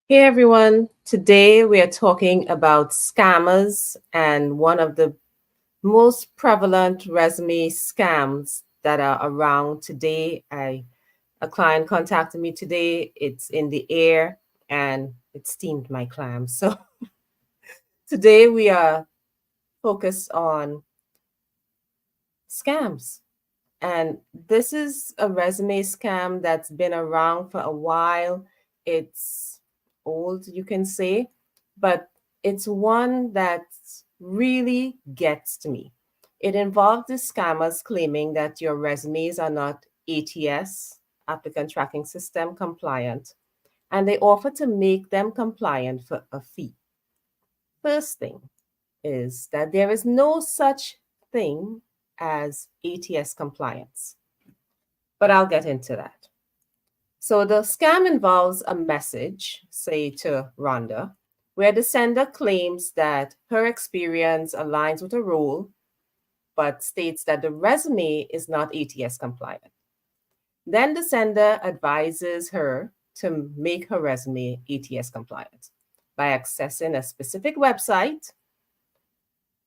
Hey everyone, today we are talking about scammers and one of the most prevalent resume scams that are around today. A client contacted me today, it's in the air and it steamed my clams. So today we are focused on scams. And this is a resume scam that's been around for a while. It's old, you can say, but it's one that really gets to me. It involved the scammers claiming that your resumes are not ATS, Applicant Tracking System, compliant, and they offer to make them compliant for a fee. First thing is that there is no such thing as ATS compliance. But I'll get into that. So the scam involves a message, say to Rhonda, where the sender claims that her experience aligns with a role, but states that the resume is not ATS compliant. Then the sender advises her to make her resume ATS compliant by accessing a specific website.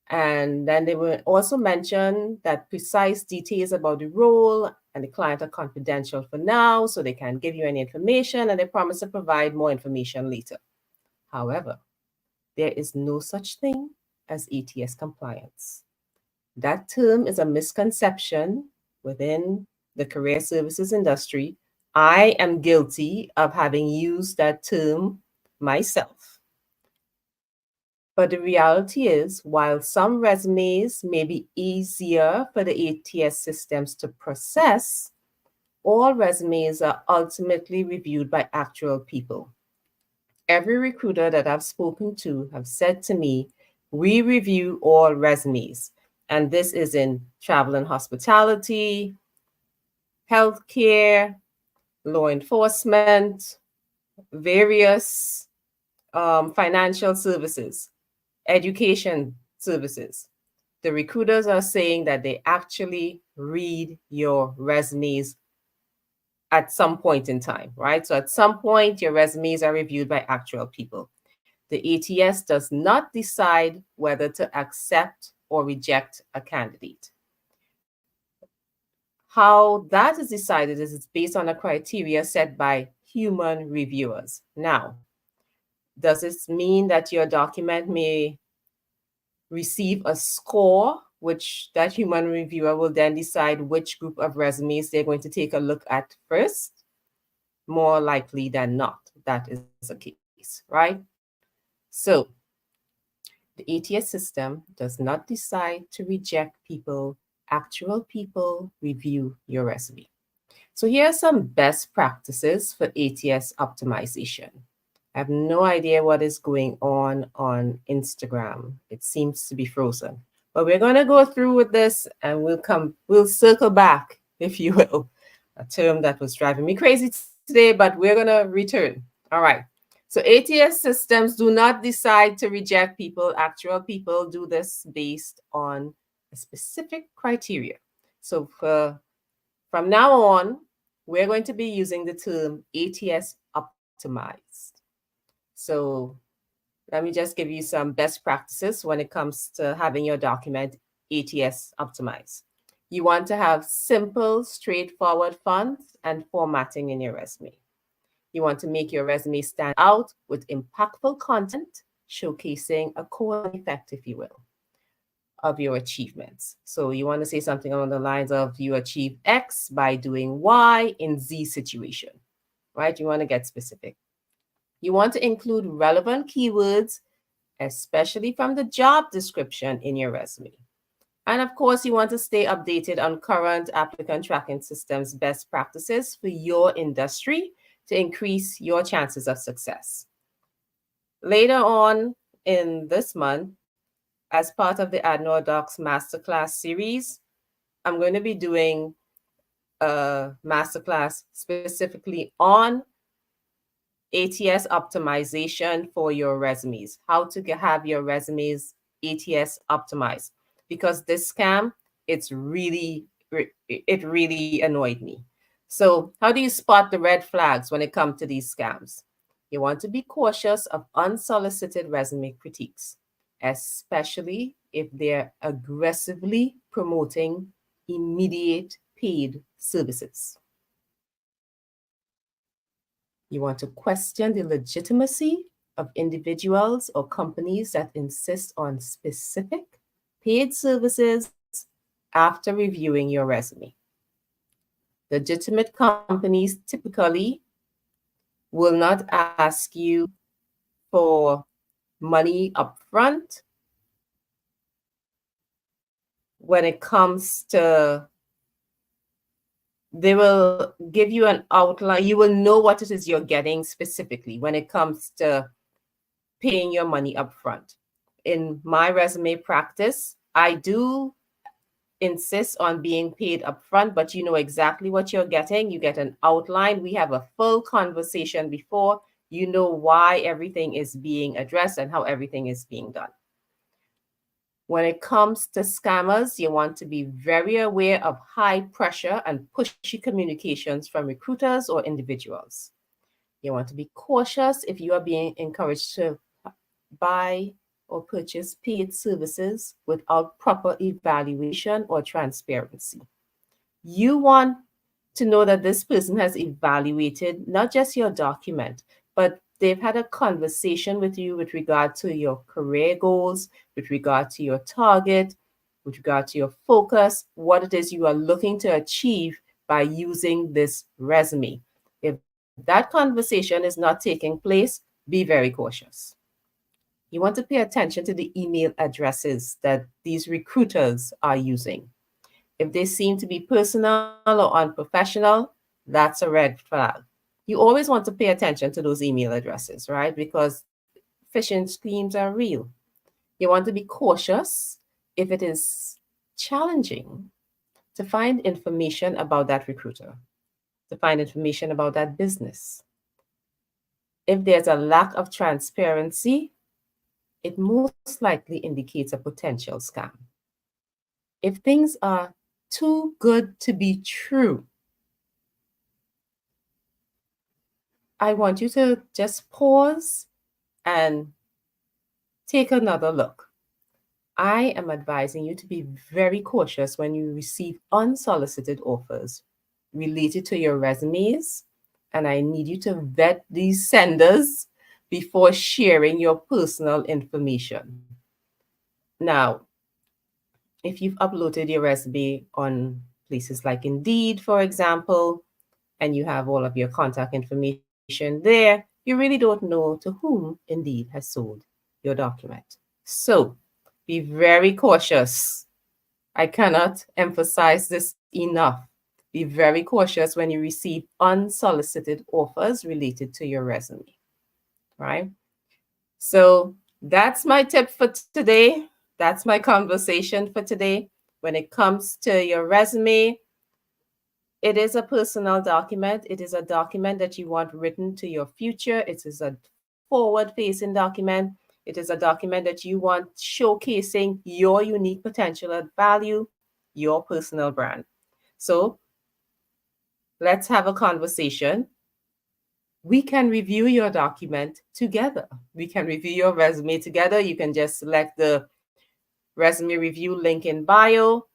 And then they will also mention that precise details about the role and the client are confidential for now, so they can't give you any information, and they promise to provide more information later. However, there is no such thing as ATS compliance. That term is a misconception within the career services industry. I am guilty of having used that term myself. But the reality is, while some resumes may be easier for the ATS systems to process, all resumes are ultimately reviewed by actual people. Every recruiter that I've spoken to have said to me, we review all resumes. And this is in travel and hospitality, healthcare, law enforcement, various financial services, education services. The recruiters are saying that they actually read your resumes at some point in time, right? So at some point, your resumes are reviewed by actual people. The ATS does not decide whether to accept or reject a candidate. How that is decided is it's based on a criteria set by human reviewers. Now, does this mean that your document may receive a score, which that human reviewer will then decide which group of resumes they're going to take a look at first? More likely than not, that is the case, right? So the ATS system does not decide to reject people. Actual people review your resume. So here are some best practices for ATS optimization. I have no idea what is going on Instagram. It seems to be frozen. But we're going to go through with this and we'll circle back, if you will. A term that was driving me crazy today, but we're going to return. All right. So ATS systems do not decide to reject people. Actual people do this based on a specific criteria. So from now on, we're going to be using the term ATS optimized. So let me just give you some best practices when it comes to having your document ATS optimized. You want to have simple, straightforward fonts and formatting in your resume. You want to make your resume stand out with impactful content, showcasing a cause and effect, if you will, of your achievements. So you want to say something along the lines of you achieve X by doing Y in Z situation, right? You want to get specific. You want to include relevant keywords, especially from the job description in your resume. And of course, you want to stay updated on current applicant tracking systems best practices for your industry to increase your chances of success. Later on in this month, as part of the AdNor Docs Masterclass series, I'm going to be doing a masterclass specifically on ATS optimization for your resumes, how to have your resumes ATS optimized. Because this scam, it really annoyed me. So how do you spot the red flags when it comes to these scams? You want to be cautious of unsolicited resume critiques, especially if they're aggressively promoting immediate paid services. You want to question the legitimacy of individuals or companies that insist on specific paid services after reviewing your resume. Legitimate companies typically will not ask you for money upfront when it comes to, they will give you an outline. You will know what it is you're getting specifically when it comes to paying your money upfront. In my resume practice, I do insist on being paid upfront, but you know exactly what you're getting. You get an outline. We have a full conversation before. You know why everything is being addressed and how everything is being done. When it comes to scammers, you want to be very aware of high pressure and pushy communications from recruiters or individuals. You want to be cautious if you are being encouraged to buy or purchase paid services without proper evaluation or transparency. You want to know that this person has evaluated not just your document, but they've had a conversation with you with regard to your career goals, with regard to your target, with regard to your focus, what it is you are looking to achieve by using this resume. If that conversation is not taking place, be very cautious. You want to pay attention to the email addresses that these recruiters are using. If they seem to be personal or unprofessional, that's a red flag. You always want to pay attention to those email addresses, right? Because phishing schemes are real. You want to be cautious if it is challenging to find information about that recruiter, to find information about that business. If there's a lack of transparency, it most likely indicates a potential scam. If things are too good to be true, I want you to just pause and take another look. I am advising you to be very cautious when you receive unsolicited offers related to your resumes, and I need you to vet these senders before sharing your personal information. Now, if you've uploaded your resume on places like Indeed, for example, and you have all of your contact information there, you really don't know to whom Indeed has sold your document. So be very cautious. I cannot emphasize this enough. Be very cautious when you receive unsolicited offers related to your resume, right? So that's my tip for today. That's my conversation for today. When it comes to your resume, it is a personal document. It is a document that you want written to your future. It is a forward-facing document. It is a document that you want showcasing your unique potential and value, your personal brand. So let's have a conversation. We can review your document together. We can review your resume together. You can just select the resume review link in bio,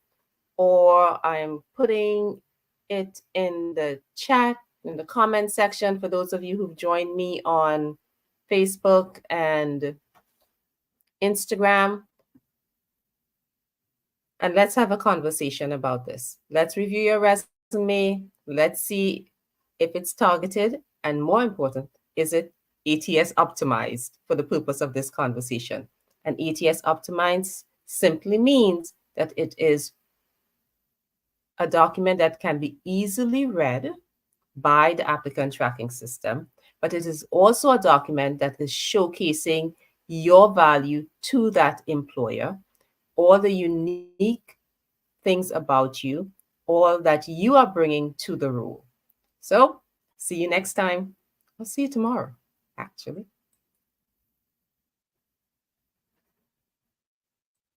or I'm putting it in the chat, in the comment section for those of you who've joined me on Facebook and Instagram. And let's have a conversation about this. Let's review your resume. Let's see if it's targeted, and more important, is it ATS optimized for the purpose of this conversation? And ATS optimized simply means that it is a document that can be easily read by the applicant tracking system, but it is also a document that is showcasing your value to that employer, all the unique things about you, all that you are bringing to the role. So see you next time. I'll see you tomorrow, actually.